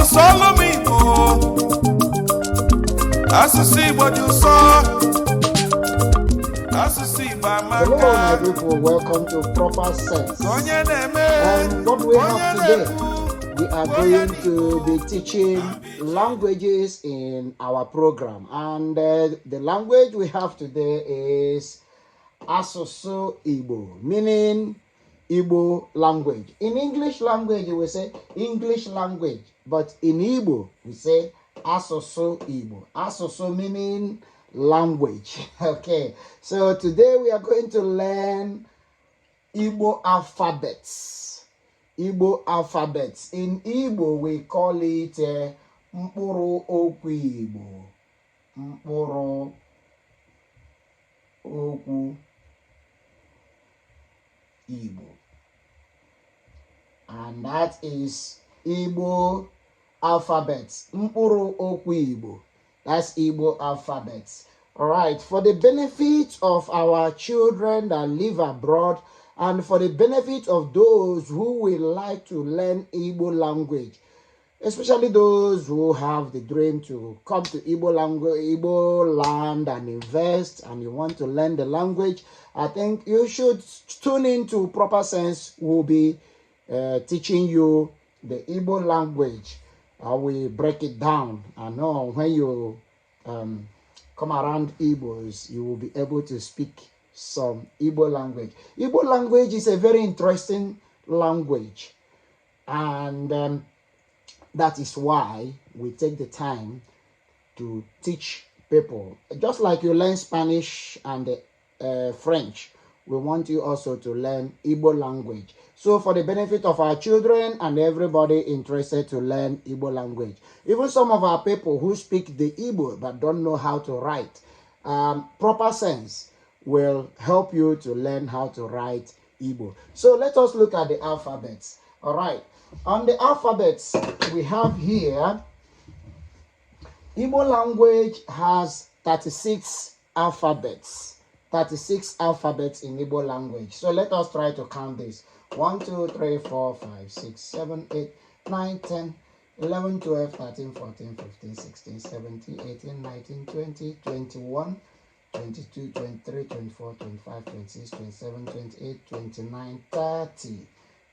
Solomon Igbo, Asusu Igbo do so. Asusu Igbo Hello, my amaka. people. Welcome to Proper Sense. Onye na-eme, And what we have today, na-ekwu, we are going to be teaching languages in our program. And the language we have today is Asusu Igbo, meaning Igbo language. In English language, we say English language, but in Igbo, we say Asusu Igbo. Asusu meaning language. Okay, so today we are going to learn Igbo alphabets. Igbo alphabets. In Igbo, we call it Mkpụrụ Okwu Igbo. Mkpụrụ Okwu Igbo. And that is Igbo alphabets. Mkpụrụ Okwu Igbo. That's Igbo alphabets. All right. For the benefit of our children that live abroad and for the benefit of those who will like to learn Igbo language, especially those who have the dream to come to Igbo language, Igbo land and invest, and you want to learn the language, I think you should tune into Proper Sense. We'll be teaching you the Igbo language. I will break it down. I know when you come around Igbos, you will be able to speak some Igbo language. Igbo language is a very interesting language, and that is why we take the time to teach people. Just like you learn Spanish and French, we want you also to learn Igbo language. So for the benefit of our children and everybody interested to learn Igbo language, even some of our people who speak the Igbo but don't know how to write, Proper Sense will help you to learn how to write Igbo. So let us look at the alphabets. All right. On the alphabets we have here, Igbo language has 36 alphabets. 36 alphabets in Igbo language. So let us try to count this. 1, 2, 3, 4, 5, 6, 7, 8, 9, 10, 11, 12, 13, 14, 15, 16, 17, 18, 19, 20, 21, 22, 23, 24, 25, 26, 27, 28, 29, 30,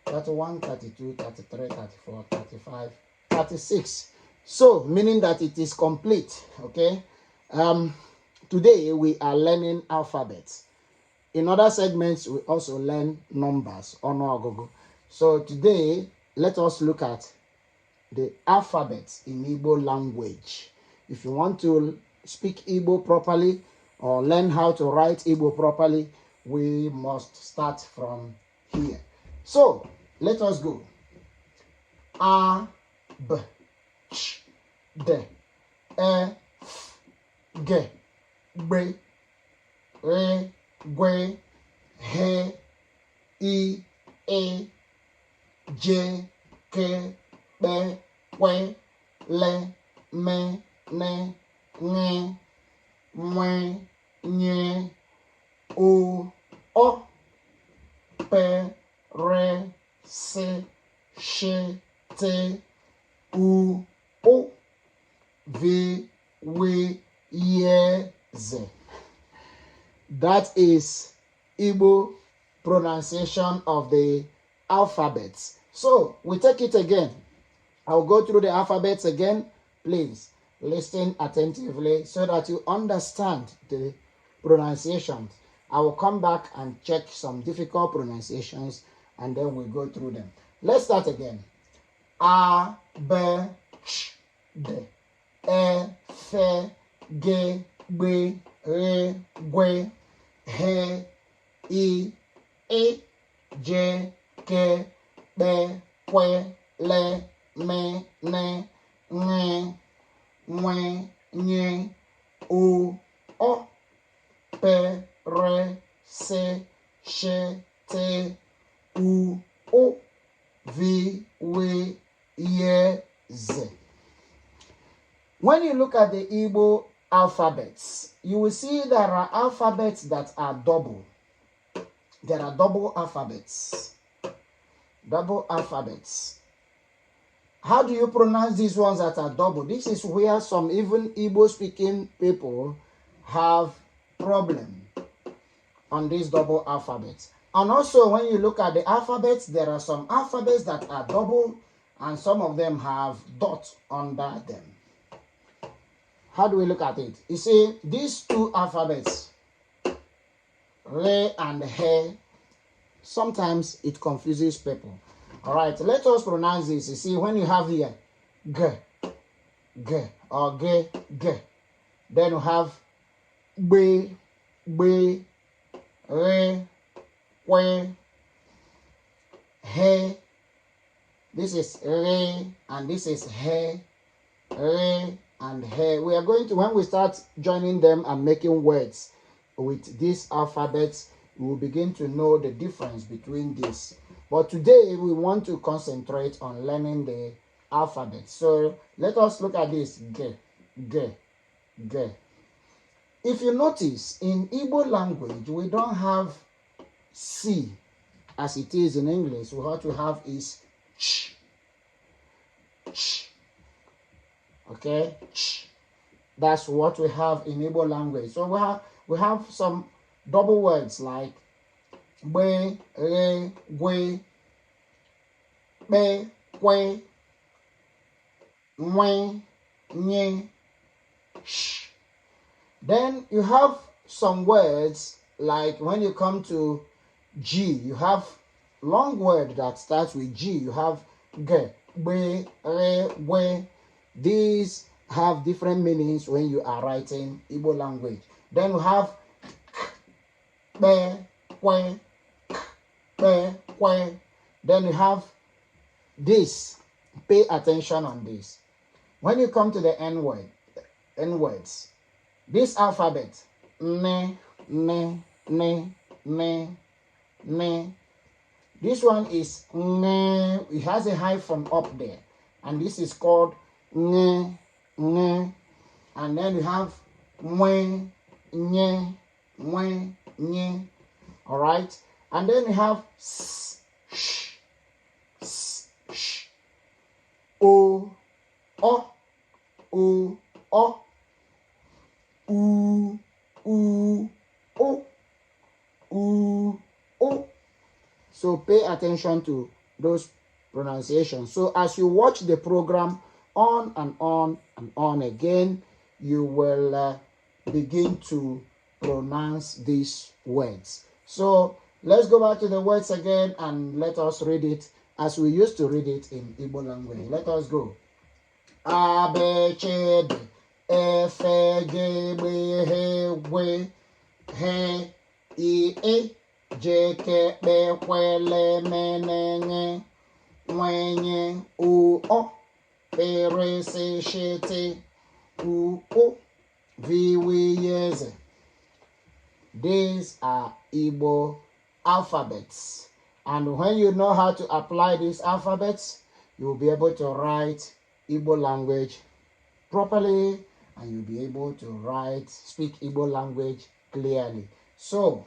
31, 32, 33, 34, 35, 36. So, meaning that it is complete, okay? Today, we are learning alphabets. In other segments, we also learn numbers, onoagogo. So today, let us look at the alphabets in Igbo language. If you want to speak Igbo properly or learn how to write Igbo properly, we must start from here. So, let us go. A, B, Ch, D, E, F, G, B, R, Gwe, He, I, E, J, K, B, We, Le, Me, Ne, Nye, Mwe, Nye, U, O, P, R, S, Sh, T, U, O, V, W, Y, Z. That is Igbo pronunciation of the alphabets. So we take it again. I'll go through the alphabets again. Please listen attentively so that you understand the pronunciations. I will come back and check some difficult pronunciations and then we'll go through them. Let's start again. A, B, Ch, D, E, F, G, B, R, Gwe, He, I, E, J, K, B, We, Le, Me, Ne, Nye, Mwe, Nye, U, O, P, R, S, Sh, T, U, O, V, W, Y, Z. When you look at the Igbo alphabets, you will see there are alphabets that are double. There are double alphabets. Double alphabets. How do you pronounce these ones that are double? This is where some even Igbo speaking people have problem on this double alphabet. And also when you look at the alphabets, there are some alphabets that are double and some of them have dots under them. How do we look at it? You see, these two alphabets, Re and He, sometimes it confuses people. All right, let us pronounce this. You see, when you have here G, G, or G, G, then you have B, B, Re, We, He. This is Re, and this is He, Re, and He. We are going to, when we start joining them and making words with these alphabets, we will begin to know the difference between these. But today we want to concentrate on learning the alphabet. So let us look at this. G, G, G. If you notice, in Igbo language, we don't have C as it is in English. What we have is ch, ch. Okay, ch. That's what we have in Igbo language. So we have some double words like be, re, gwe, be, kwe, mwe, nye, sh. Then you have some words like when you come to G, you have long word that starts with G. You have ge, be, re, gwe. These have different meanings when you are writing Igbo language. Then we have be, kwe, be, kwe. Then you have this. Pay attention on this. When you come to the N word, N words, this alphabet, ne, ne, ne, ne, ne. This one is ne. It has a hyphen up there, and this is called ne, ne. And then you have mwe, nye, mwe, nye. All right, and then you have s, sh, s, sh, o, o, o, o, u, u, o, u, o. So pay attention to those pronunciations. So as you watch the program on and on and on again, you will begin to pronounce these words. So let's go back to the words again and let us read it as we used to read it in Igbo language. Let us go. A, B, C, D, F, G, B, H, W, H, I, E, J, K, B, Q, L, M, N, W, U, O, P, R, S, Sh, T, U, O, V, W, Z. These are Igbo alphabets. And when you know how to apply these alphabets, you will be able to write Igbo language properly, and you'll be able to speak Igbo language clearly. So,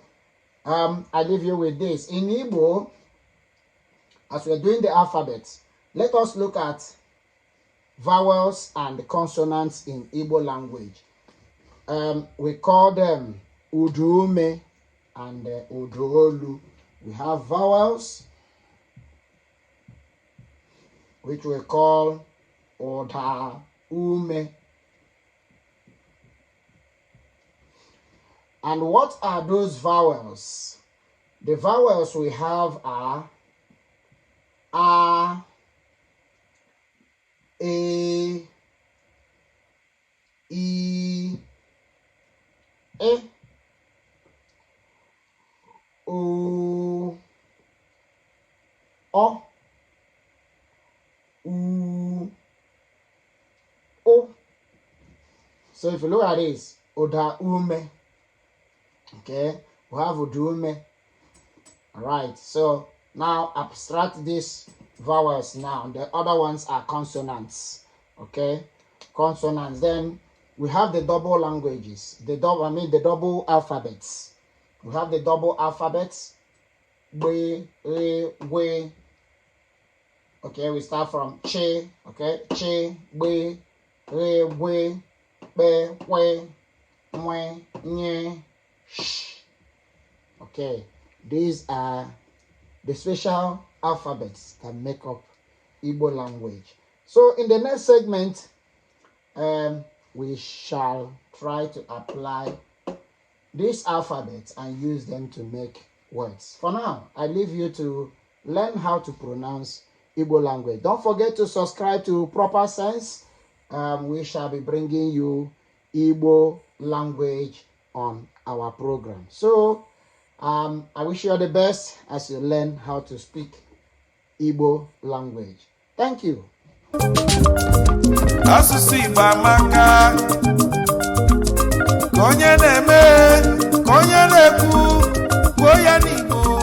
I leave you with this. In Igbo, as we're doing the alphabet, let us look at vowels and consonants in Igbo language. We call them Udume and Uduolu. We have vowels, which we call Oda, Ume. And what are those vowels? The vowels we have are A, E, I, E, O, O, U, O. So if you look at this, Oda Ume. Okay, we have Udume. Alright, so now abstract these vowels now. The other ones are consonants. Okay, consonants. Then we have the double languages. The double alphabets. We have the double alphabets. We, re, we. Okay, we start from chi. Okay, chi, we, re, we, be, we, mwe, nye, sh. Okay, these are the special alphabets that make up Igbo language. So in the next segment, we shall try to apply these alphabets and use them to make words. For now, I leave you to learn how to pronounce Igbo language. Don't forget to subscribe to Proper Sense. We shall be bringing you Igbo language on our program. So I wish you all the best as you learn how to speak Igbo language. Thank you. Asusu Igbo amaka, ka onye na-eme, ka onye na-ekwu, kwuo ya n'Igbo.